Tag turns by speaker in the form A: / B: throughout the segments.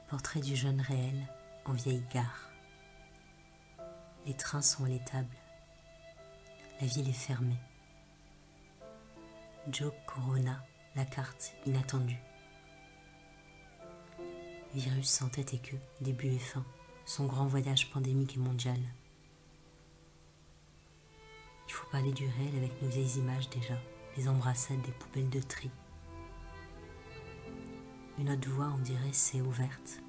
A: Portrait du jeune réel en vieille gare. Les trains sont à l'étable. La ville est fermée. Joe Corona, la carte inattendue. Virus sans tête et queue, début et fin, son grand voyage pandémique et mondial. Il faut parler du réel avec nos vieilles images déjà, les embrassades des poubelles de tri. Une autre voix, on dirait, s'est ouverte.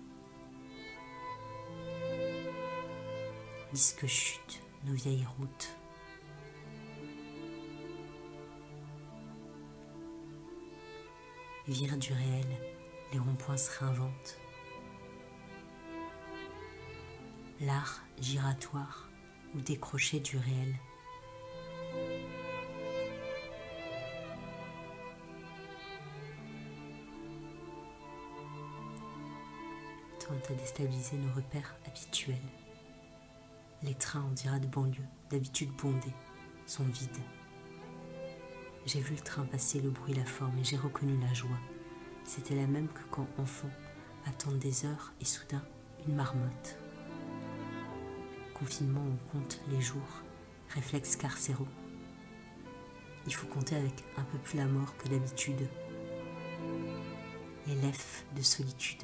A: Disent que chutent nos vieilles routes. Vire du réel, les ronds-points se réinventent. L'art giratoire ou décroché du réel. Tente à déstabiliser nos repères habituels. Les trains, on dira de banlieue, d'habitude bondés, sont vides. J'ai vu le train passer, le bruit, la forme, et j'ai reconnu la joie. C'était la même que quand, enfant, attendre des heures et soudain, une marmotte. Confinement, on compte les jours, réflexes carcéraux. Il faut compter avec un peu plus la mort que d'habitude. Les lèvres de solitude,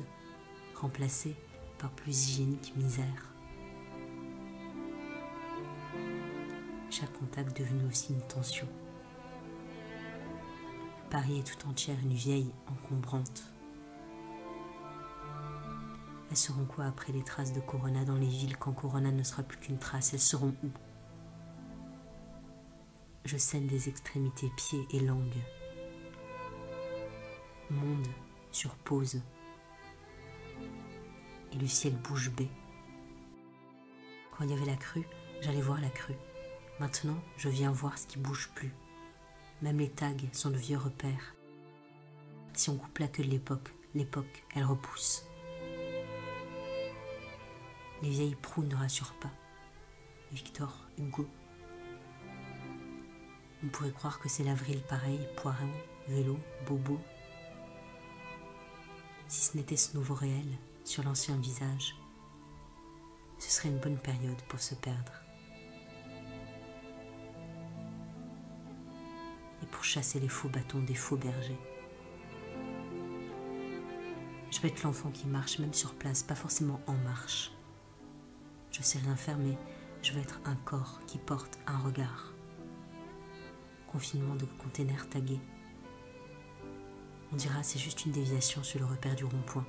A: remplacées par plus hygiénique misère. Chaque contact devenu aussi une tension. Paris est tout entière une vieille encombrante. Elles seront quoi après les traces de Corona dans les villes quand Corona ne sera plus qu'une trace? Elles seront où? Je saigne des extrémités, pieds et langue. Monde sur pause. Et le ciel bouche bée. Quand il y avait la crue, j'allais voir la crue. Maintenant, je viens voir ce qui bouge plus. Même les tags sont de vieux repères. Si on coupe la queue de l'époque, elle repousse. Les vieilles proues ne rassurent pas. Victor Hugo. On pourrait croire que c'est l'avril pareil, poireau, vélo, bobo. Si ce n'était ce nouveau réel sur l'ancien visage, ce serait une bonne période pour se perdre. Et pour chasser les faux bâtons des faux bergers. Je vais être l'enfant qui marche, même sur place, pas forcément en marche. Je sais rien faire, mais je veux être un corps qui porte un regard. Confinement de containers tagués. On dira c'est juste une déviation sur le repère du rond-point.